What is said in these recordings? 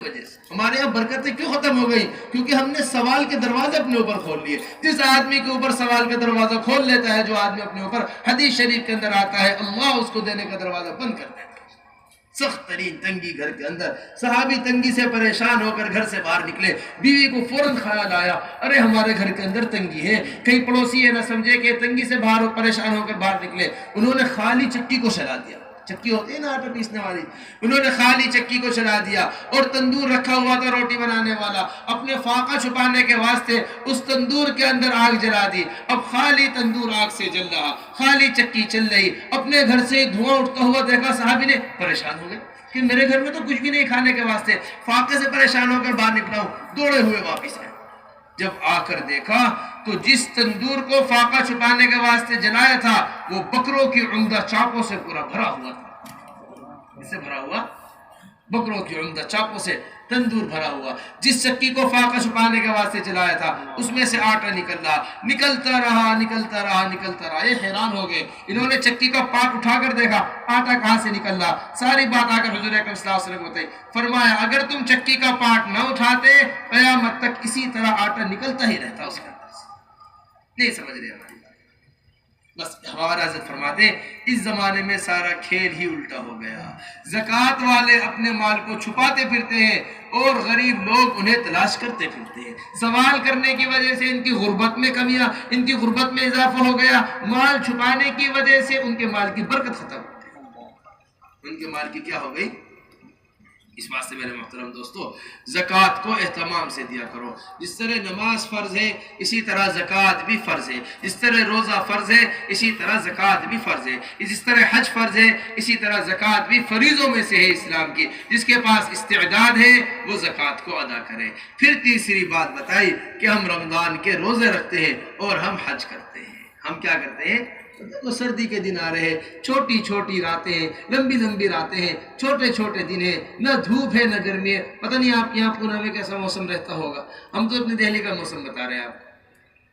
وجہ سے ہمارے یہاں برکتیں کیوں ختم ہو گئی؟ کیونکہ ہم نے سوال کے دروازے اپنے اوپر کھول لیے. جس آدمی کے اوپر سوال کا دروازہ کھول لیتا ہے، جو آدمی اپنے اوپر، حدیث شریف کے اندر آتا ہے اللہ اس کو دینے کا دروازہ بند کر دیتا ہے. سخت ترین تنگی گھر کے اندر، صحابی تنگی سے پریشان ہو کر گھر سے باہر نکلے. بیوی کو فوراً خیال آیا، ارے ہمارے گھر کے اندر تنگی ہے، کہیں پڑوسی یہ نہ سمجھے کہ تنگی سے باہر پریشان ہو کر باہر نکلے. انہوں نے خالی چکی کو چلا دیا. چکی ہوتی ہے نا آٹا پیسنے والی، انہوں نے خالی چکی کو چلا دیا. اور تندور رکھا ہوا تھا روٹی بنانے والا، اپنے فاقہ چھپانے کے واسطے اس تندور کے اندر آگ جلا دی. اب خالی تندور آگ سے جل رہا، خالی چکی چل رہی. اپنے گھر سے دھواں اٹھتا ہوا دیکھا، صحابی نے پریشان ہو گئے کہ میرے گھر میں تو کچھ بھی نہیں کھانے کے واسطے، فاقے سے پریشان ہو کر باہر نکلا ہوں. دوڑے ہوئے واپس آئے. جب آ کر دیکھا تو جس تندور کو فاقہ چھپانے کے واسطے جلایا تھا وہ بکروں کی عمدہ چاقوں سے پورا بھرا ہوا تھا. اس سے بھرا ہوا، بکروں کی عمدہ چاقوں سے تندور بھرا ہوا. جس چکی کو فاقہ چھپانے کے واسطے جلایا تھا اس میں سے آٹا نکل رہا، نکلتا رہا نکلتا رہا نکلتا رہا. یہ حیران ہو گئے. انہوں نے چکی کا پاٹ اٹھا کر دیکھا، آٹا کہاں سے نکل رہا. ساری بات آ کر حضور اکرم صلی اللہ علیہ وسلم کو بتائی. فرمایا اگر تم چکی کا پاٹ نہ اٹھاتے قیامت تک اسی طرح آٹا نکلتا ہی رہتا اس کے اندر سے. نہیں سمجھ رہے ہماری بات؟ بس ہمارا حضرت فرماتے اس زمانے میں سارا کھیل ہی الٹا ہو گیا. زکوٰۃ والے اپنے مال کو چھپاتے پھرتے ہیں اور غریب لوگ انہیں تلاش کرتے پھرتے ہیں. سوال کرنے کی وجہ سے ان کی غربت میں کمیاں، ان کی غربت میں اضافہ ہو گیا. مال چھپانے کی وجہ سے ان کے مال کی برکت ختم ہو گئی. ان کے مال کی کیا ہو گئی؟ اس واسطے میرے محترم دوستو، زکوٰۃ کو اہتمام سے دیا کرو. جس طرح نماز فرض ہے اسی طرح زکوٰۃ بھی فرض ہے. جس طرح روزہ فرض ہے اسی طرح زکوٰۃ بھی فرض ہے. جس طرح حج فرض ہے اسی طرح زکوٰۃ بھی فریضوں میں سے ہے اسلام کی. جس کے پاس استعداد ہے وہ زکوٰۃ کو ادا کرے. پھر تیسری بات بتائی کہ ہم رمضان کے روزے رکھتے ہیں اور ہم حج کرتے ہیں. ہم کیا کرتے ہیں؟ وہ سردی کے دن آ رہے ہیں، چھوٹی چھوٹی راتیں ہیں، لمبی لمبی راتیں ہیں، چھوٹے چھوٹے دن ہیں، نہ دھوپ ہے نہ گرمی ہے. پتہ نہیں آپ کے یہاں پونے میں کیسا موسم رہتا ہوگا، ہم تو اپنی دہلی کا موسم بتا رہے ہیں آپ.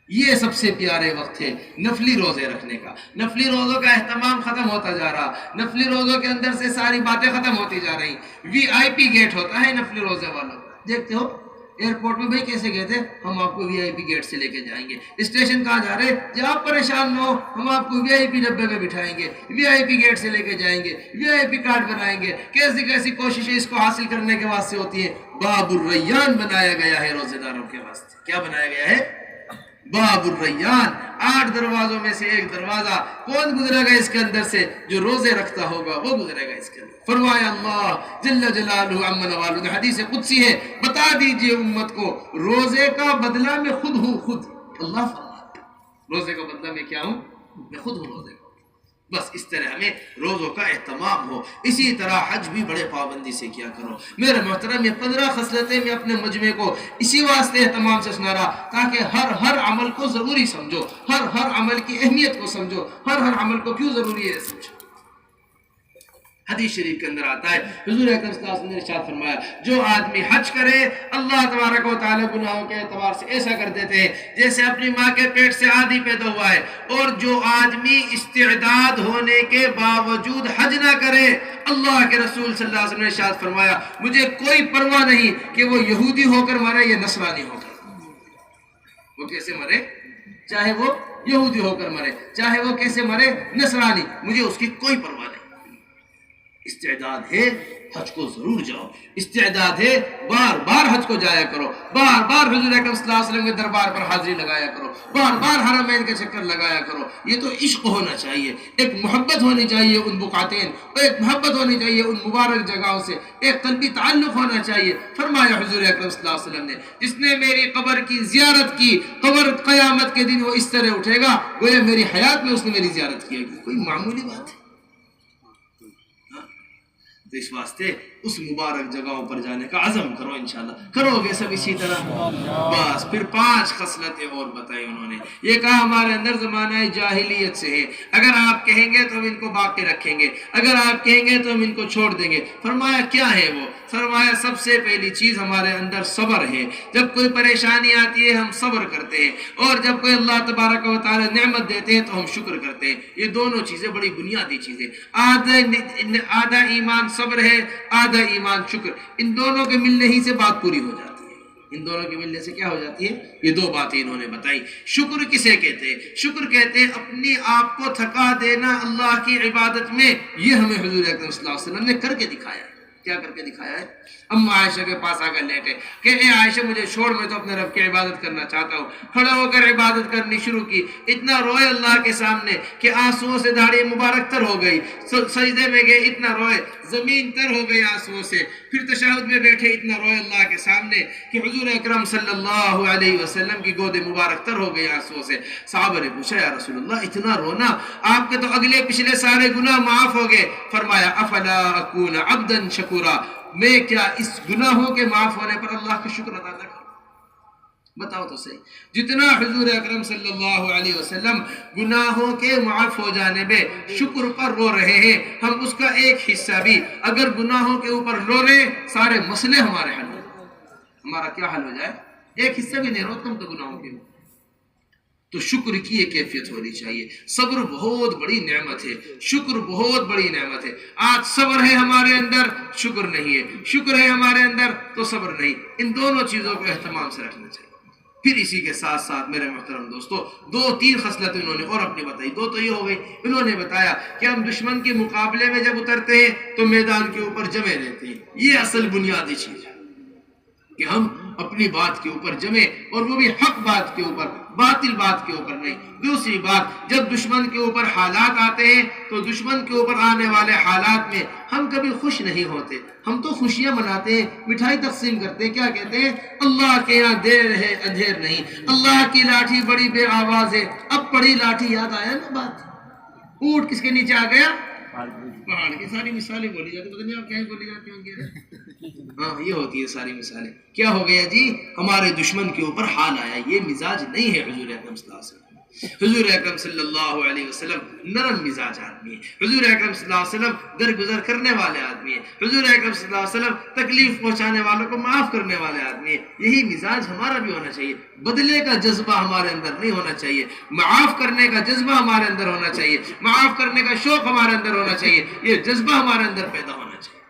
یہ سب سے پیارے وقت ہے نفلی روزے رکھنے کا. نفلی روزوں کا اہتمام ختم ہوتا جا رہا. نفلی روزوں کے اندر سے ساری باتیں ختم ہوتی جا رہی. وی آئی پی گیٹ ہوتا ہے نفلی روزے والوں کا. دیکھتے ہو ایئرپورٹ میں بھائی کیسے گئے تھے، ہم آپ کو وی آئی پی گیٹ سے لے کے جائیں گے. اسٹیشن کہاں جا رہے، جب آپ پریشان نہ ہو ہم آپ کو وی آئی پی ڈبے میں بٹھائیں گے، وی آئی پی گیٹ سے لے کے جائیں گے، وی آئی پی کارڈ بنائیں گے. کیسی کیسی کوششیں اس کو حاصل کرنے کے واسطے ہوتی ہیں. باب الریان بنایا گیا ہے روزے داروں کے واسطے. کیا بنایا گیا ہے؟ باب الریان. 8 دروازوں میں سے ایک دروازہ. کون گزرے گا اس کے اندر سے؟ جو روزے رکھتا ہوگا وہ گزرے گا اس کے اندر. فرمایا اللہ جل جلالہ عما نوالہ، حدیث قدسی ہے، بتا دیجئے امت کو روزے کا بدلہ میں خود ہوں. خود اللہ فرماتا ہے روزے کا بدلہ میں کیا ہوں؟ میں خود ہوں روزے کا. بس اس طرح ہمیں روزوں کا اہتمام ہو. اسی طرح حج بھی بڑے پابندی سے کیا کرو. میرے محترم یہ 15 خصلتیں میں اپنے مجمع کو اسی واسطے اہتمام سے سنا رہا تاکہ ہر عمل کو ضروری سمجھو، ہر عمل کی اہمیت کو سمجھو، ہر عمل کو کیوں ضروری ہے سمجھو. حدیث شریف کے اندر آتا ہے حضور اکرم صلی اللہ علیہ وسلم نے ارشاد فرمایا جو آدمی حج کرے اللہ تبارک و تعالی گناہوں کے اعتبار سے ایسا کر دیتے ہیں جیسے اپنی ماں کے پیٹ سے آدھی پیدا ہوا ہے. اور جو آدمی استعداد ہونے کے باوجود حج نہ کرے، اللہ کے رسول صلی اللہ علیہ وسلم نے ارشاد فرمایا مجھے کوئی پرواہ نہیں کہ وہ یہودی ہو کر مرے یا نصرانی ہو کر. وہ کیسے مرے، چاہے وہ یہودی ہو کر مرے، چاہے وہ کیسے مرے نصرانی، مجھے اس کی کوئی پرواہ نہیں. استعداد ہے حج کو ضرور جاؤ. استعداد ہے بار بار حج کو جایا کرو. بار بار حضور اکرم صلی اللہ علیہ وسلم کے دربار پر حاضری لگایا کرو. بار بار حرمین کے چکر لگایا کرو. یہ تو عشق ہونا چاہیے، ایک محبت ہونی چاہیے ان بقعتین، ایک محبت ہونی چاہیے ان مبارک جگہوں سے، ایک قلبی تعلق ہونا چاہیے. فرمایا حضور اکرم صلی اللہ علیہ وسلم نے جس نے میری قبر کی زیارت کی قبر قیامت کے دن وہ اس طرح اٹھے گا گویا میری حیات میں اس نے میری زیارت کی. کوئی معمولی بات ہے؟ تو اس واسطے اس مبارک جگہوں پر جانے کا عزم کرو. انشاءاللہ کرو گے سب اسی طرح. بس پھر 5 خصلتیں اور بتائی انہوں نے. یہ کہا ہمارے اندر زمانہ جاہلیت سے ہے، اگر آپ کہیں گے تو ہم ان کو باقی رکھیں گے، اگر آپ کہیں گے تو ہم ان کو چھوڑ دیں گے. فرمایا کیا ہے وہ؟ فرمایا سب سے پہلی چیز ہمارے اندر صبر ہے. جب کوئی پریشانی آتی ہے ہم صبر کرتے ہیں, اور جب کوئی اللہ تبارک و تعالی نعمت دیتے ہیں تو ہم شکر کرتے ہیں. یہ دونوں چیزیں بڑی بنیادی چیزیں. آدھا ایمان صبر ہے, آدھا ایمان شکر. ان دونوں کے ملنے ہی سے بات پوری ہو جاتی ہے. ان دونوں کے ملنے سے کیا ہو جاتی ہے؟ یہ دو باتیں انہوں نے بتائی. شکر کسے کہتے ہیں؟ شکر کہتے ہیں اپنی آپ کو تھکا دینا اللہ کی عبادت میں. یہ ہمیں حضور اکرم صلی اللہ علیہ وسلم نے کر کے دکھایا ہے. کیا کر کے دکھایا ہے؟ اما عائشہ کے پاس آ کر لیٹے کہ اے عائشہ مجھے چھوڑ, میں تو اپنے رب کی عبادت کرنا چاہتا ہوں. کھڑا ہو کر عبادت کرنی شروع کی. اتنا روئے اللہ کے سامنے کہ آنسوؤں سے داڑھی مبارک تر ہو گئی. سجدے میں گئے, اتنا روئے زمین تر ہو گئی آنسوؤں سے. پھر تشہد میں بیٹھے, اتنا روئے اللہ کے سامنے کہ حضور اکرم صلی اللہ علیہ وسلم کی گود مبارک تر ہو گئی آنسوؤں سے. صحابہ نے پوچھا یا رسول اللہ اتنا رونا, آپ کے تو اگلے پچھلے سارے گناہ معاف ہو گئے. فرمایا افلا اکون عبدا شکورا, میں کیا اس گناہوں کے معاف ہونے پر اللہ کا شکر ادا نہ کروں؟ بتاؤ تو صحیح. جتنا حضور اکرم صلی اللہ علیہ وسلم گناہوں کے معاف ہو جانے میں شکر پر رو رہے ہیں, ہم اس کا ایک حصہ بھی اگر گناہوں کے اوپر رو رہے, سارے مسئلے ہمارے حل ہو جائیں. ہمارا کیا حل ہو جائے؟ ایک حصہ بھی نہیں رو تم تو گناہوں کے. تو شکر کی یہ کیفیت ہونی چاہیے. صبر بہت بڑی نعمت ہے, شکر بہت بڑی نعمت ہے. آج صبر ہے ہمارے اندر, شکر نہیں ہے. شکر ہے ہمارے اندر تو صبر نہیں. ان دونوں چیزوں کو اہتمام سے رکھنا چاہیے. پھر اسی کے ساتھ ساتھ میرے محترم دوستو, 2-3 خصلتیں انہوں نے اور اپنی بتائی. 2 تو یہ ہو گئی, انہوں نے بتایا کہ ہم دشمن کے مقابلے میں جب اترتے ہیں تو میدان کے اوپر جمے رہتے ہیں. یہ اصل بنیادی چیز ہے کہ ہم اپنی بات کے اوپر جمیں, اور وہ بھی حق بات کے اوپر, باطل بات کے اوپر نہیں. دوسری بات, جب دشمن کے اوپر حالات آتے ہیں تو دشمن کے اوپر آنے والے حالات میں ہم کبھی خوش نہیں ہوتے. ہم تو خوشیاں مناتے ہیں, مٹھائی تقسیم کرتے ہیں. کیا کہتے ہیں؟ اللہ کے یہاں دیر ہے اندھیر نہیں, اللہ کی لاٹھی بڑی بے آواز ہے. اب پڑی لاٹھی یاد آیا نا بات, اونٹ کس کے نیچے آ گیا؟ پہاڑ کی. ساری مثالیں بولی جاتی, پتہ نہیں آپ کہیں بولی جاتی ہوں گے. ہاں یہ ہوتی ہے ساری مثالیں. کیا ہو گیا جی؟ ہمارے دشمن کے اوپر حال آیا. یہ مزاج نہیں ہے حضور اکرم صلی اللہ علیہ وسلم. حضور اکرم صلی اللہ علیہ وسلم نرم مزاج آدمی ہے. حضور اکرم صلی اللہ علیہ وسلم درگزر کرنے والے آدمی ہے. حضور اکرم صلی اللہ علیہ وسلم تکلیف پہنچانے والوں کو معاف کرنے والے آدمی ہے. یہی مزاج ہمارا بھی ہونا چاہیے. بدلے کا جذبہ ہمارے اندر نہیں ہونا چاہیے, معاف کرنے کا جذبہ ہمارے اندر ہونا چاہیے, معاف کرنے کا شوق ہمارے اندر ہونا چاہیے. یہ جذبہ ہمارے اندر پیدا ہونا چاہیے.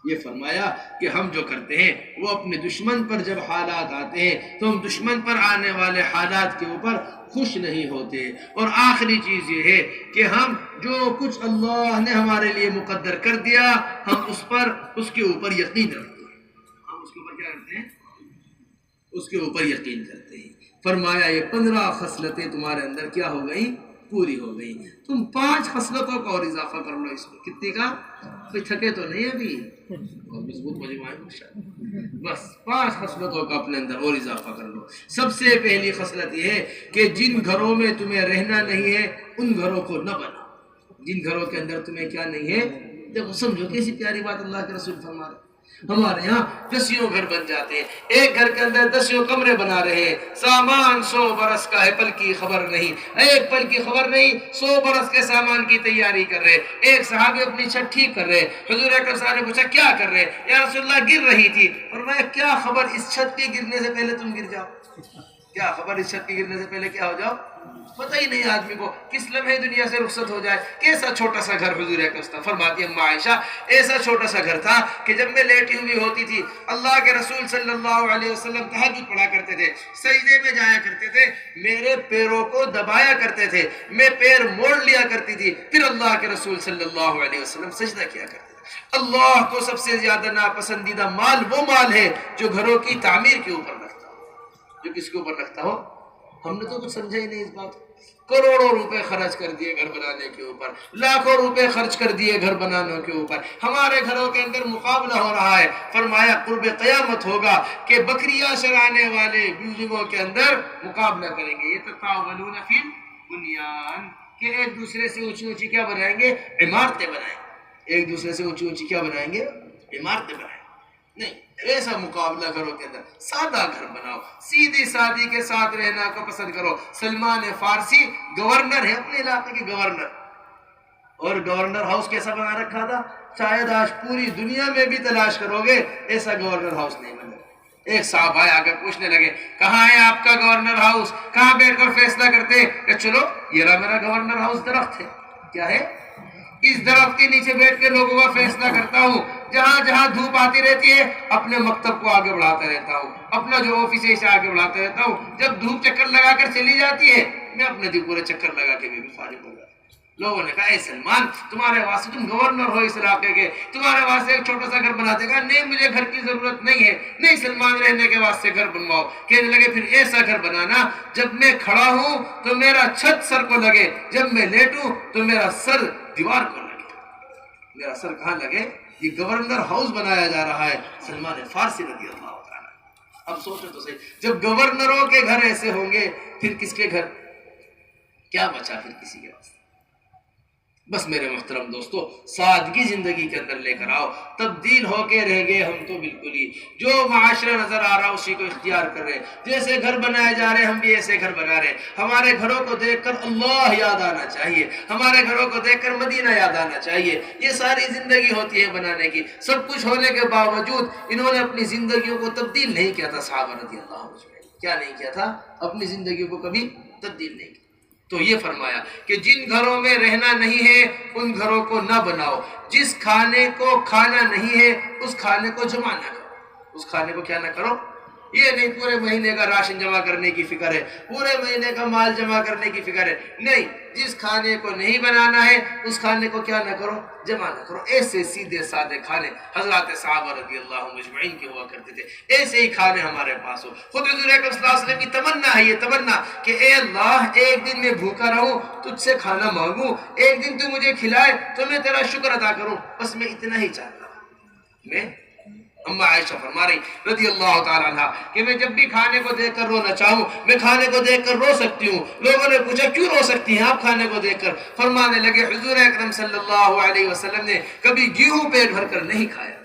یہ فرمایا کہ ہم جو کرتے ہیں وہ اپنے دشمن پر جب حالات آتے ہیں تو ہم دشمن پر آنے والے حالات کے اوپر خوش نہیں ہوتے. اور آخری چیز یہ ہے کہ ہم جو کچھ اللہ نے ہمارے لیے مقدر کر دیا ہم اس کے اوپر یقین رکھتے ہیں. ہم اس کے اوپر کیا کرتے ہیں؟ اس کے اوپر یقین کرتے ہیں. فرمایا یہ 15 خصلتیں تمہارے اندر کیا ہو گئی؟ پوری ہو گئی. تم 5 خصلتوں کا اور اضافہ کر لو اس کو. کتنی کا؟ کوئی تھکے تو نہیں ابھی, اور مضبوط مجموعہ بس 5 خصلتوں کا اپنے اندر اور اضافہ کر لو. سب سے پہلی خصلت یہ ہے کہ جن گھروں میں تمہیں رہنا نہیں ہے ان گھروں کو نہ بناؤ. جن گھروں کے اندر تمہیں کیا نہیں ہے, دیکھو سمجھو کیسی پیاری بات اللہ کے رسول فرما رہے. ہمارے یہاں 10 گھر بن جاتے ہیں, ایک گھر کے اندر 10 کمرے بنا رہے ہیں. سامان 100 برس کا ہے, پل کی خبر نہیں. ایک پل کی خبر نہیں, 100 برس کے سامان کی تیاری کر رہے. ایک صحابی اپنی چھت ٹھیک کر رہے. حضور اکرم صلی اللہ علیہ وسلم نے پوچھا کیا کر رہے؟ یا رسول اللہ گر رہی تھی. فرمایا کیا خبر اس چھت کے گرنے سے پہلے تم گر جاؤ. کیا خبر اس چھت کے گرنے سے پہلے کیا ہو جاؤ. پتہ ہی نہیں آدمی کو کس لمحے دنیا سے رخصت ہو جائے. کیسا چھوٹا سا گھر حضور اکرم. فرماتی ہے اما عائشہ ایسا چھوٹا سا گھر تھا کہ جب میں لیٹی ہوئی ہوتی تھی اللہ کے رسول صلی اللہ علیہ وسلم تہجد پڑھا کرتے تھے, سجدے میں جایا کرتے تھے, میرے پیروں کو دبایا کرتے تھے, میں پیر موڑ لیا کرتی تھی, پھر اللہ کے رسول صلی اللہ علیہ وسلم سجدہ کیا کرتے تھے. اللہ کو سب سے زیادہ ناپسندیدہ مال وہ مال ہے جو گھروں کی تعمیر کے اوپر رکھتا ہو. جو کس کے اوپر رکھتا ہو؟ ہم نے تو کچھ سمجھا ہی نہیں اس بات. کروڑوں روپے خرچ کر دیے گھر بنانے کے اوپر, لاکھوں روپے خرچ کر دیے گھر بنانے کے اوپر. ہمارے گھروں کے اندر مقابلہ ہو رہا ہے. فرمایا قرب قیامت ہوگا کہ بکریاں چرانے والے بلڈنگوں کے اندر مقابلہ کریں گے. یہ تطاولون فی البنیان, کہ ایک دوسرے سے اونچی اونچی کیا بنائیں گے؟ عمارتیں بنائیں. ایک دوسرے سے اونچی اونچی کیا بنائیں گے؟ عمارتیں بنائیں. نہیں, ایسا مقابلہ گھروں کے اندر. سادہ گھر بناؤ, سیدھی سادی کے ساتھ رہنا کو پسند کرو. سلمان فارسی گورنر ہے, اپنے علاقے کے گورنر, اور گورنر ہاؤس کیسا بنا رکھا تھا؟ شاید آج پوری دنیا میں بھی تلاش کرو گے ایسا گورنر ہاؤس نہیں بنے. ایک صاحب آئے آ کر پوچھنے لگے کہاں ہے آپ کا گورنر ہاؤس, کہاں بیٹھ کر فیصلہ کرتے ہیں؟ کہ چلو یہ رہا میرا گورنر ہاؤس, درخت ہے. کیا ہے؟ اس درخت کے نیچے بیٹھ کے لوگوں کا فیصلہ کرتا ہوں. جہاں جہاں دھوپ آتی رہتی ہے اپنے مکتب کو آگے بڑھاتا رہتا ہوں, اپنا جو آفس ہے اسے آگے بڑھاتا رہتا ہوں. جب دھوپ چکر لگا کر چلی جاتی ہے میں اپنے دل پورے چکر لگا کے بھی فارغ ہو جاتا ہوں. لوگوں نے کہا اے سلمان تمہارے واسطے, تم گورنر ہو اس علاقے کے, تمہارے واسطے ایک چھوٹا سا گھر بنا دے گا. نہیں مجھے گھر کی ضرورت نہیں ہے. نہیں سلمان رہنے کے واسطے گھر بنواؤ. کہنے لگے پھر ایسا گھر بنانا جب میں کھڑا ہوں تو میرا چھت سر کو لگے, جب میں لیٹوں تو میرا سر دیوار کو لگے. میرا سر کہاں لگے؟ یہ گورنر ہاؤس بنایا جا رہا ہے سلمان فارسی رضی اللہ تعالیٰ. اب سوچو تو صحیح, جب گورنروں کے گھر ایسے ہوں گے پھر کس کے گھر, کیا بچا پھر کسی کے واسطے؟ بس میرے محترم دوستو, سادگی زندگی کے اندر لے کر آؤ. تبدیل ہو کے رہ گئے ہم تو بالکل ہی, جو معاشرہ نظر آ رہا اسی کو اختیار کر رہے. جیسے گھر بنائے جا رہے ہم بھی ایسے گھر بنا رہے. ہمارے گھروں کو دیکھ کر اللہ یاد آنا چاہیے, ہمارے گھروں کو دیکھ کر مدینہ یاد آنا چاہیے. یہ ساری زندگی ہوتی ہے بنانے کی. سب کچھ ہونے کے باوجود انہوں نے اپنی زندگیوں کو تبدیل نہیں کیا تھا. صحابہ رضی اللہ عنہ کیا نہیں کیا تھا؟ اپنی زندگی کو کبھی تبدیل نہیں کیا. تو یہ فرمایا کہ جن گھروں میں رہنا نہیں ہے ان گھروں کو نہ بناؤ. جس کھانے کو کھانا نہیں ہے اس کھانے کو جمع نہ کرو. اس کھانے کو کیا نہ کرو؟ یہ نہیں پورے مہینے کا راشن جمع کرنے کی فکر ہے, پورے مہینے کا مال جمع کرنے کی فکر ہے. نہیں, جس کھانے کو نہیں بنانا ہے اس کھانے کو کیا نہ کرو؟ جمع نہ کرو. ایسے سیدھے سادے کھانے حضرات صحابہ رضی اللہ مجمعین کے ہوا کرتے تھے. ایسے ہی کھانے ہمارے پاس ہو. خود حضور اکرم صلی اللہ علیہ وسلم کی تمنا ہے, یہ تمنا کہ اے اللہ ایک دن میں بھوکا رہوں تجھ سے کھانا مانگوں, ایک دن تو مجھے کھلائے تو میں تیرا شکر ادا کروں. بس میں اتنا ہی چاہتا ہوں. میں اما عائشہ فرما رہی رضی اللہ تعالیٰ عنہ کہ میں جب بھی کھانے کو دیکھ کر رونا چاہوں میں کھانے کو دیکھ کر رو سکتی ہوں. لوگوں نے پوچھا کیوں رو سکتی ہیں آپ کھانے کو دیکھ کر؟ فرمانے لگے حضور اکرم صلی اللہ علیہ وسلم نے کبھی گیہوں پیٹ بھر کر نہیں کھایا.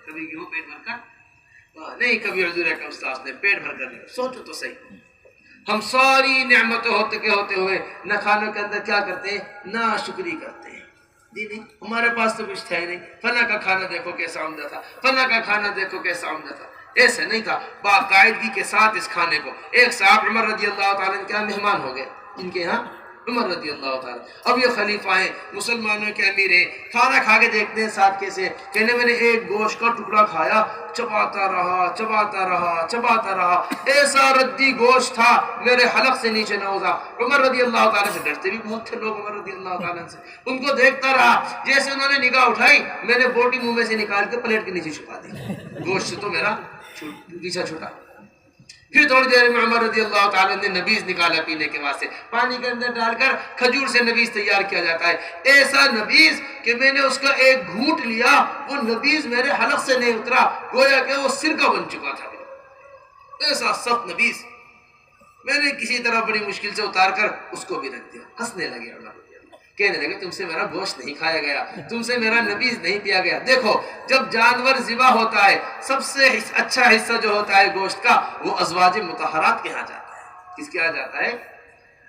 کبھی گیہوں پیٹ بھر کر نہیں, کبھی حضور اکرم صلی اللہ علیہ وسلم نے پیٹ بھر کر نہیں. سوچو تو صحیح, ہم ساری نعمتیں ہوتے ہوئے نہ کھانوں کے اندر کیا کرتے ہیں؟ نا شکری کرتے ہیں. نہیں ہمارے پاس تو کچھ تھا ہی نہیں. فلاں کا کھانا دیکھو کیسا عمدہ تھا, فلاں کا کھانا دیکھو کیسا عمدہ تھا. ایسے نہیں تھا, باقاعدگی کے ساتھ اس کھانے کو. ایک صاحب عمر رضی اللہ تعالیٰ کے یہاں مہمان ہو گئے, ان کے یہاں عمر رضی اللہ تعالیٰ. اب یہ خلیفہ ہیں, مسلمانوں کے امیر ہیں, کھانا کھا کے دیکھتے ہیں ساتھ کیسے. کہنے میں نے ایک گوشت کا ٹکڑا کھایا, چباتا رہا, ایسا ردی گوشت تھا میرے حلق سے نیچے نہ ہوتا. عمر رضی اللہ تعالیٰ سے ڈرتے بھی بہت تھے لوگ عمر رضی اللہ تعالیٰ سے. ان کو دیکھتا رہا, جیسے انہوں نے نگاہ اٹھائی میں نے بوٹی منہ میں سے نکال کے پلیٹ کے نیچے چھپا دی. گوشت سے تو میرا پیچھا چھوٹا. پھر تھوڑی دیر میں عمر رضی اللہ تعالیٰ نے نبیذ نکالا پینے کے واسطے. پانی کے اندر ڈال کر کھجور سے نبیذ تیار کیا جاتا ہے. ایسا نبیذ کہ میں نے اس کا ایک گھونٹ لیا, وہ نبیذ میرے حلق سے نہیں اترا, گویا کہ وہ سرکہ بن چکا تھا. ایسا سخت نبیذ میں نے کسی طرح بڑی مشکل سے اتار کر اس کو بھی رکھ دیا. ہنسنے لگے عمر, کہنے لگے تم سے میرا گوشت نہیں کھایا گیا, تم سے میرا نبیذ نہیں پیا گیا. دیکھو جب جانور ذبح ہوتا ہے سب سے اچھا حصہ جو ہوتا ہے گوشت کا وہ ازواج مطہرات کے ہاں جاتا ہے. کس کے ہاں جاتا ہے؟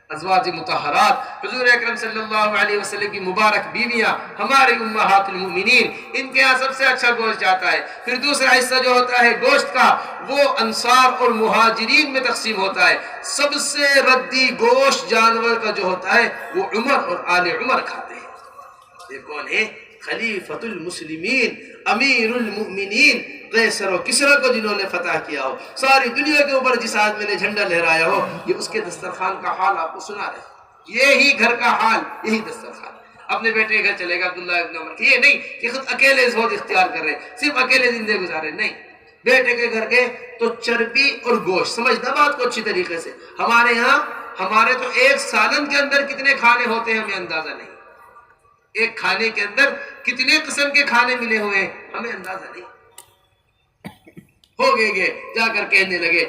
ازواج مطہرات. حضور اکرم صلی اللہ علیہ وسلم کی مبارک بیویاں ہماری امہات المؤمنین, ان کے ہاں سب سے اچھا گوشت جاتا ہے. پھر دوسرا حصہ جو ہوتا ہے گوشت کا وہ انصار اور مہاجرین میں تقسیم ہوتا ہے. سب سے ردی گوشت جانور کا جو ہوتا ہے وہ عمر اور آل عمر کھاتے ہیں. یہ کون ہے؟ خلیفۃ المسلمین, امیر المؤمنین, قیصر و کسریٰ کو جنہوں نے فتح کیا ہو, ساری دنیا کے اوپر جس آدمی نے جھنڈا لہرایا ہو. یہ اس کے دسترخوان کا حال آپ کو سنا رہے, یہی گھر کا حال, یہی دسترخوان. اپنے بیٹے کے گھر چلے گا عبداللہ ابن عمر, یہ نہیں کہ خود اکیلے زہد اختیار کر رہے, صرف اکیلے زندگی گزارے, نہیں. بیٹے کے گھر گئے تو چربی اور گوشت, سمجھنا بات کو اچھی طریقے سے. ہمارے یہاں ہمارے تو ایک سالن کے اندر کتنے کھانے ہوتے ہیں ہمیں اندازہ نہیں. ایک کھانے کے اندر کتنے قسم کے کھانے ملے ہوئے ہیں ہمیں اندازہ نہیں. ہو گئے جا کر کہنے لگے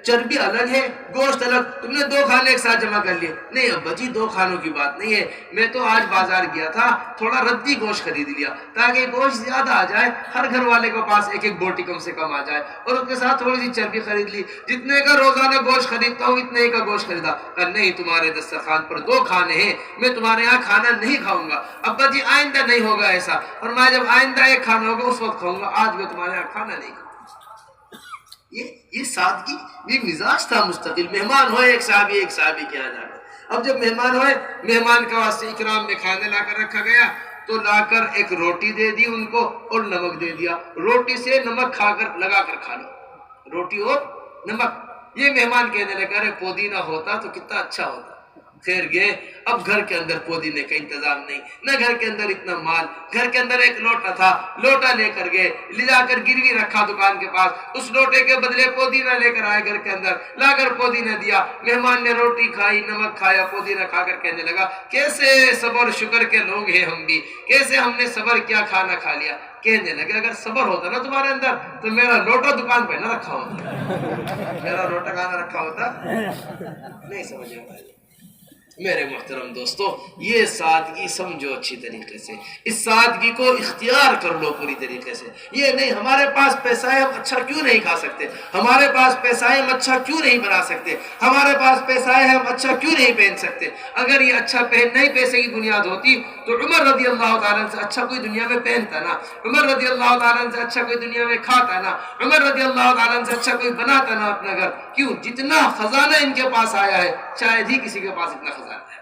چربی الگ ہے گوشت الگ، تم نے 2 کھانے ایک ساتھ جمع کر لیے۔ نہیں ابا جی 2 کھانوں کی بات نہیں ہے، میں تو آج بازار گیا تھا، تھوڑا ردی گوشت خرید لیا تاکہ گوشت زیادہ آ جائے، ہر گھر والے کے پاس ایک ایک بوٹی کم سے کم آ جائے، اور اس کے ساتھ تھوڑی سی چربی خرید لی، جتنے کا روزانہ گوشت خریدتا ہوں اتنے کا گوشت خریدا۔ نہیں تمہارے دسترخوان پر 2 کھانے ہیں، میں تمہارے یہاں کھانا نہیں کھاؤں گا۔ ابا جی آئندہ نہیں ہوگا ایسا، اور میں جب آئندہ ایک کھانا ہوگا اس وقت کھاؤں گا، آج میں تمہارے یہاں کھانا نہیں کھاؤں۔ یہ سادگی، یہ مزاج تھا مستقل۔ مہمان ہوئے ایک صحابی کے یہاں جا کر، اب جب مہمان ہوئے، مہمان کا واسطے اکرام میں کھانا لا کر رکھا گیا، تو لا کر ایک روٹی دے دی ان کو اور نمک دے دیا، روٹی سے نمک کھا کر لگا کر کھا لو، روٹی اور نمک۔ یہ مہمان کہنے لگا ارے پودینہ ہوتا تو کتنا اچھا ہوتا۔ خیر گئے، اب گھر کے اندر پودینے کا انتظام نہیں، نہ گھر کے اندر اتنا مال، گھر کے اندر ایک لوٹا تھا، لوٹا لے کر گئے، لے جا کر گروی رکھا دکان کے پاس، اس لوٹے کے بدلے پودینہ لے کر آئے، گھر کے اندر لا کر پودینہ دیا، مہمان نے روٹی کھائی، نمک کھایا، پودینہ کھا کر کہنے لگا کیسے صبر شکر کے لوگ ہیں ہم بھی، کیسے ہم نے صبر کیا، کھانا کھا لیا۔ کہنے لگے اگر صبر ہوتا نا تمہارے اندر تو میرا لوٹا دکان پہ نہ رکھا ہوتا، میرا لوٹا کہاں نہ رکھا ہوتا۔ نہیں سمجھ آئے میرے محترم دوستو، یہ سادگی سمجھو اچھی طریقے سے، اس سادگی کو اختیار کر لو پوری طریقے سے۔ یہ نہیں ہمارے پاس پیسہ ہے ہم اچھا کیوں نہیں کھا سکتے، ہمارے پاس پیسہ ہے ہم اچھا کیوں نہیں بنا سکتے، ہمارے پاس پیسہ ہے ہم اچھا کیوں نہیں پہن سکتے۔ اگر یہ اچھا پہننا ہی پیسے کی بنیاد ہوتی تو عمر رضی اللہ تعالیٰ سے اچھا کوئی دنیا میں پہنتا نا، عمر رضی اللہ تعالیٰ سے اچھا کوئی دنیا میں کھاتا نا، عمر رضی اللہ تعالیٰ سے اچھا کوئی بناتا نا اپنا گھر۔ کیوں؟ جتنا خزانہ ان کے پاس آیا ہے شاید ہی کسی کے پاس اتنا خزانہ ہے۔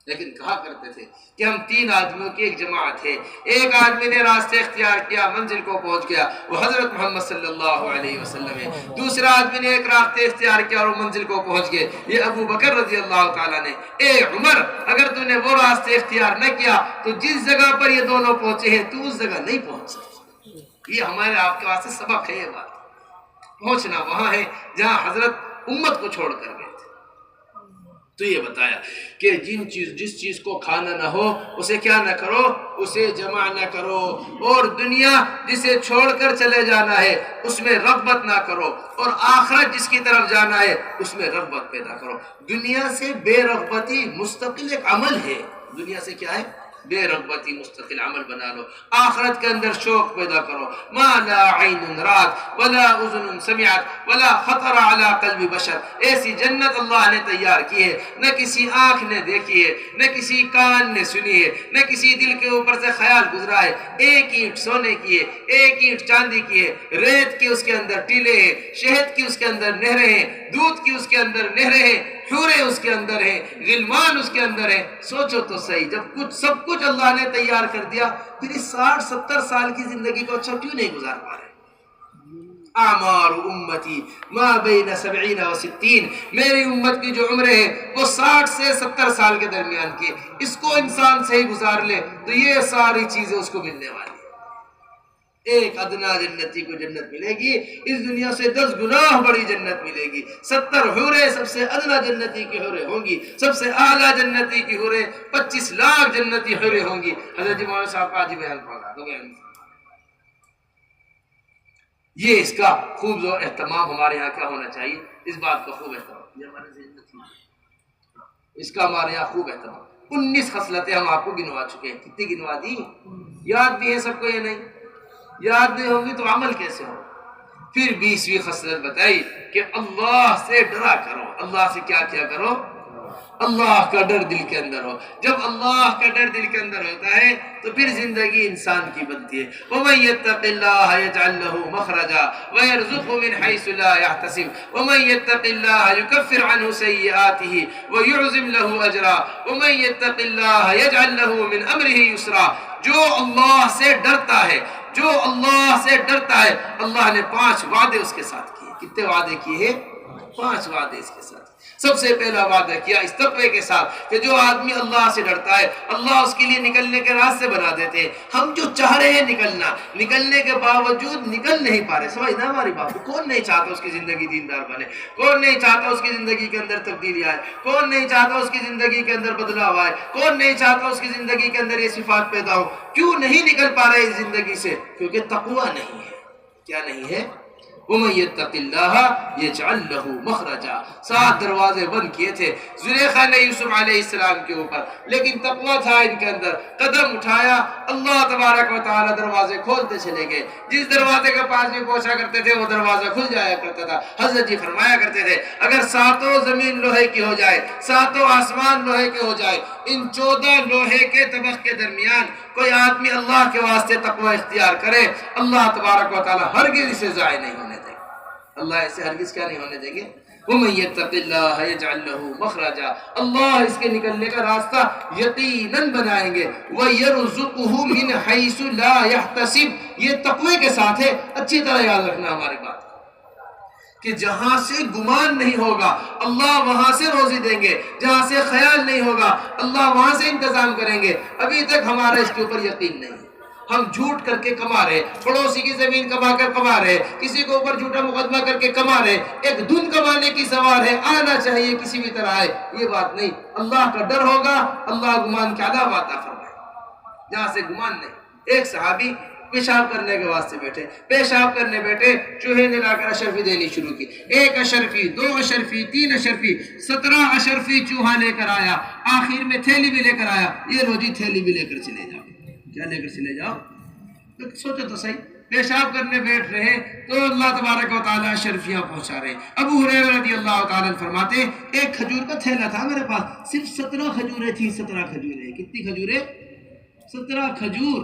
لیکن کہا کرتے تھے کہ ہم 3 آدمیوں کی ایک جماعت ہے، ایک آدمی نے راستے اختیار کیا، منزل کو پہنچ گیا، وہ حضرت محمد صلی اللہ علیہ وسلم ہے، دوسرا آدمی نے ایک راستے اختیار کیا اور وہ منزل کو پہنچ گئے، یہ ابو بکر رضی اللہ تعالیٰ نے۔ اے عمر اگر تو نے وہ راستے اختیار نہ کیا تو جس جگہ پر یہ دونوں پہنچے ہیں تو اس جگہ نہیں پہنچ سکتے۔ یہ ہمارے آپ کے واسطے سبق ہے، یہ بات پہنچنا وہاں ہے جہاں حضرت امت کو چھوڑ کر گئے۔ تو یہ بتایا کہ جس چیز کو کھانا نہ ہو اسے کیا نہ کرو، اسے جمع نہ کرو، اور دنیا جسے چھوڑ کر چلے جانا ہے اس میں رغبت نہ کرو، اور آخرت جس کی طرف جانا ہے اس میں رغبت پیدا کرو۔ دنیا سے بے رغبتی مستقل ایک عمل ہے، دنیا سے کیا ہے؟ بے رغبتی مستقل عمل بنا لو، آخرت کے اندر شوق پیدا کرو۔ ما لا عین رات ولا اذن سمعت ولا خطر علی قلب بشر، ایسی جنت اللہ نے تیار کی ہے، نہ کسی آنکھ نے دیکھی ہے، نہ کسی کان نے سنی ہے، نہ کسی دل کے اوپر سے خیال گزرا ہے۔ ایک اینٹ سونے کی ہے، ایک اینٹ چاندی کی ہے، ریت کی اس کے اندر ٹیلے ہیں، شہد کی اس کے اندر نہریں ہیں، دودھ کی اس کے اندر نہریں ہیں، حوریں اس کے اندر ہیں، غلمان اس کے اندر ہیں۔ سوچو تو صحیح، جب سب کچھ اللہ نے تیار کر دیا پھر اس 60-70 سال کی زندگی کو اچھا کیوں نہیں گزار پا رہے؟ اعمار امتی ما بین 70 و 60، میری امت کی جو عمریں ہیں وہ 60 سے 70 سال کے درمیان کی، اس کو انسان صحیح گزار لے تو یہ ساری چیزیں اس کو ملنے والی۔ ایک ادنا جنتی کو جنت ملے گی، اس دنیا سے 10 گنا بڑی جنت ملے گی۔ 70 حوریں سب سے ادنا جنتی کی حوریں ہوں گی، سب سے اعلیٰ جنتی کی حوریں 25 لاکھ جنتی حوریں ہوں گی۔ حضرت جی مولانا صاحب کا آج بیان پڑھا دو گے۔ یہ اس کا خوب زور اہتمام ہمارے یہاں کیا ہونا چاہیے، اس بات کا خوب اہتمام، یہ ہمارے ذہن میں اس کا ہمارے یہاں خوب اہتمام۔ 19 خصلتیں ہم آپ کو گنوا چکے ہیں، کتنی گنوا دی؟ یاد بھی ہے سب کو؟ یہ نہیں یاد نہیں ہوگی تو عمل کیسے ہو؟ پھر 20ویں خصلت بتائی کہ اللہ سے ڈرا کرو۔ اللہ سے کیا کیا کرو؟ اللہ کا ڈر دل کے اندر ہو۔ جب اللہ کا ڈر دل کے اندر ہوتا ہے تو پھر زندگی انسان کی بنتی ہے۔ وَمَن يَتَّقِ اللَّهَ يَجْعَل لَّهُ مَخْرَجًا وَيَرْزُقْهُ مِنْ حَيْثُ لَا يَحْتَسِبُ وَمَن يَتَّقِ اللَّهَ يُكَفِّرْ عَنْهُ سَيِّئَاتِهِ وَيُعْظِمْ لَهُ أَجْرًا وَمَن يَتَّقِ اللَّهَ يَجْعَل لَّهُ مِنْ أَمْرِهِ يُسْرًا۔ جو اللہ سے ڈرتا ہے، جو اللہ سے ڈرتا ہے، اللہ نے 5 وعدے اس کے ساتھ کیے۔ کتنے وعدے کیے ہیں؟ 5 وعدے اس کے ساتھ۔ سب سے پہلا وعدہ کیا اس تقوی کے ساتھ کہ جو آدمی اللہ سے ڈرتا ہے اللہ اس کے لیے نکلنے کے راستے بنا دیتے ہیں۔ ہم جو چاہ رہے ہیں نکلنے کے باوجود نکل نہیں پا رہے، سمجھنا ہماری بات۔ کون نہیں چاہتا اس کی زندگی دیندار بنے؟ کون نہیں چاہتا اس کی زندگی کے اندر تبدیلی آئے؟ کون نہیں چاہتا اس کی زندگی کے اندر بدلاؤ آئے؟ کون نہیں چاہتا اس کی زندگی کے اندر یہ صفات پیدا ہو؟ کیوں نہیں نکل پا رہے اس زندگی سے؟ کیونکہ تقوی نہیں ہے۔ کیا نہیں ہے؟ وَمَن يَتَّقِ اللَّهَ يَجْعَلْ لَهُ مَخْرَجًا. 7 دروازے بند کیے تھے زلیخا نے یوسف علیہ السلام کے اوپر، لیکن تقویٰ تھا ان کے اندر. قدم اٹھایا، اللہ تبارک و تعالی دروازے کھولتے چلے گئے. جس دروازے کے پاس بھی پہنچا کرتے تھے وہ دروازہ کھل جایا کرتا تھا. حضرت جی فرمایا کرتے تھے اگر 7 زمین لوہے کی ہو جائے، 7 آسمان لوہے کے ہو جائے، ان 14 لوہے کے طبق کے درمیان کوئی آدمی اللہ کے واسطے تقوی اختیار کرے، اللہ تبارک و تعالی ہرگز اسے ضائع نہیں ہونے دیں گے. اللہ اسے ہرگز کیا نہیں ہونے دیں گے؟ وَمَن يَتَّقِ اللَّهَ يَجْعَلْ لَهُ مَخْرَجًا. اللہ اس کے نکلنے کا راستہ یقیناً بنائیں گے. وَيَرْزُقُهُ مِنْ حَيْثُ لَا يَحْتَسِبُ. یہ تقوی کے ساتھ ہے، اچھی طرح یاد رکھنا ہماری بات، کہ جہاں سے گمان نہیں ہوگا اللہ وہاں سے روزی دیں گے، جہاں سے خیال نہیں ہوگا اللہ وہاں سے انتظام کریں گے. ابھی تک ہمارا اس کے اوپر یقین نہیں، ہم جھوٹ کر کے کما رہے، پڑوسی کی زمین کما کر کما رہے، کسی کے اوپر جھوٹا مقدمہ کر کے کما رہے، ایک دھن کمانے کی سوار ہے، آنا چاہیے کسی بھی طرح آئے. یہ بات نہیں، اللہ کا ڈر ہوگا، اللہ گمان کے علاوہ عطا فرمائے، جہاں سے گمان نہیں. ایک صحابی پیشاب کرنے کے واسطے بیٹھے، پیشاب کرنے بیٹھے، چوہے نے لا کر اشرفی دینی شروع کی. 1 اشرفی، 2 اشرفی، 3 اشرفی، 17 اشرفی چوہا لے کر آیا. آخر میں تھیلی بھی لے کر آیا. یہ لو جی تھیلی بھی لے کر چلے جاؤ. کیا لے کر چلے جاؤ؟ سوچو تو صحیح، پیشاب کرنے بیٹھ رہے تو اللہ تبارک و تعالیٰ اشرفیاں پہنچا رہے. ابو ہریرہ رضی اللہ تعالیٰ فرماتے ایک کھجور کا تھیلا تھا میرے پاس، صرف 17 کھجوریں تھیں. 17 کھجوریں. کتنی کھجوریں؟ 17 کھجور.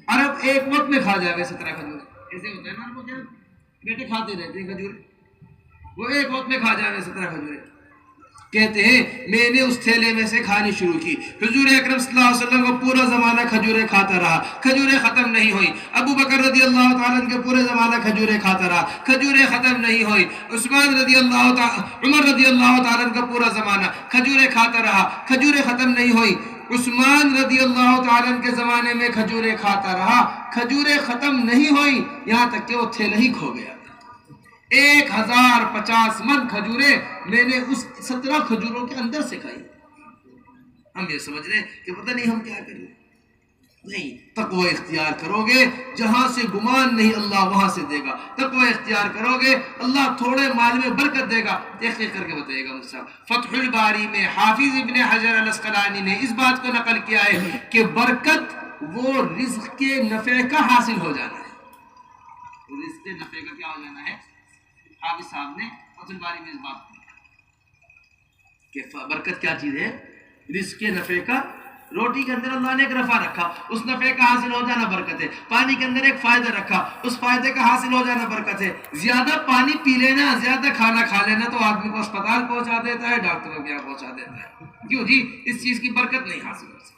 عرب ایک وقت میں کھا جائے 17 کھجور. ایسے ہوتا ہے نا، وہ کیا بیٹے کھاتے رہتے ہیں کھجور، وہ ایک وقت میں کھا جائے 17 کھجوریں. کہتے ہیں میں نے اس تھیلے میں سے کھانی شروع کی. حضور اکرم صلی اللہ علیہ وسلم کو پورا زمانہ کھجوریں کھاتا رہا، کھجوریں ختم نہیں ہوئی. ابو بکر رضی اللہ تعالیٰ عنہ کے پورے زمانہ کھجوریں کھاتا رہا، کھجوریں ختم نہیں ہوئی. عمر رضی اللہ تعالیٰ عنہ کا پورا زمانہ کھجوریں کھاتا رہا، کھجوریں ختم نہیں ہوئی. عثمان رضی اللہ تعالیٰ عنہ کے زمانے میں کھجوریں کھاتا رہا، کھجوریں ختم نہیں ہوئی، یہاں تک کہ وہ تھیلا ہی کھو گیا. 1050 من کھجوریں میں نے اس 17 کھجوروں کے اندر سے کھائی. ہم یہ سمجھ رہے کہ پتہ نہیں ہم کیا کر رہے. نہیں، تقوی اختیار کرو گے جہاں سے گمان نہیں اللہ وہاں سے دے گا. تقوی اختیار کرو گے اللہ تھوڑے مال میں برکت دے گا. تحقیق کر کے بتائے گا. مجھ فتح الباری میں حافظ ابن حجر الاسقلانی نے اس بات کو نقل کیا ہے کہ برکت وہ رزق کے نفع کا حاصل ہو جانا ہے. رزق کے نفع کا کیا ہو جانا ہے؟ حافظ صاحب نے فتح الباری میں اس بات کو کہ برکت کیا چیز ہے؟ رزق کے نفع کا. روٹی کے اندر اللہ نے ایک نفع رکھا، اس نفع کا حاصل ہو جانا برکت ہے. پانی کے اندر ایک فائدہ رکھا، اس فائدے کا حاصل ہو جانا برکت ہے. زیادہ پانی پی لینا، زیادہ کھانا کھا لینا تو آدمی کو اسپتال پہنچا دیتا ہے، ڈاکٹروں کے یہاں پہنچا دیتا ہے. کیوں جی؟ اس چیز کی برکت نہیں حاصل ہو سکتی.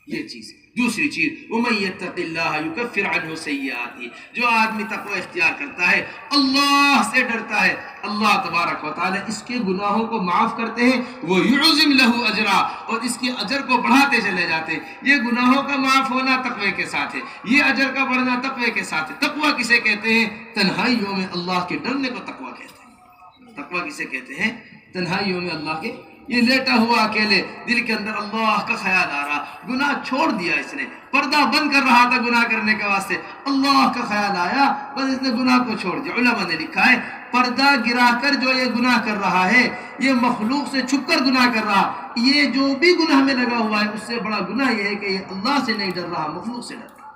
یہ چیز. دوسری چیز وَمَن يَتَّقِ اللَّهَ يُكَفِّرْ عَنْهُ سَيِّئَاتِهِ. جو آدمی تقوی اختیار کرتا ہے، اللہ سے ڈرتا ہے، اللہ تبارک و تعالی اس کے گناہوں کو معاف کرتے ہیں. وَيُعْظِمْ لَهُ أَجْرًا. اور اس کے اجر کو بڑھاتے چلے جاتے ہیں. یہ گناہوں کا معاف ہونا تقوی کے ساتھ ہے، یہ اجر کا بڑھنا تقوی کے ساتھ ہے. تقوی کسے کہتے ہیں؟ تنہائیوں میں اللہ کے ڈرنے کو تقوی کہتے ہیں. تقوی کسے کہتے ہیں؟ تنہائیوں میں اللہ کے. یہ لیٹا ہوا اکیلے، دل کے اندر اللہ کا خیال آ رہا، گناہ چھوڑ دیا اس نے، پردہ بند کر رہا تھا گناہ کرنے کے واسطے، اللہ کا خیال آیا، بس اس نے گناہ کو چھوڑ دیا. علماء نے لکھا ہے پردہ گرا کر جو یہ گناہ کر رہا ہے، یہ مخلوق سے چھپ کر گناہ کر رہا. یہ جو بھی گناہ میں لگا ہوا ہے اس سے بڑا گناہ یہ ہے کہ یہ اللہ سے نہیں ڈر رہا، مخلوق سے ڈر رہا.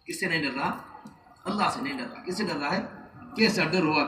کس سے نہیں ڈر رہا؟ اللہ سے نہیں ڈر رہا. کس سے ڈر رہا ہے؟ کیسا ڈر ہوا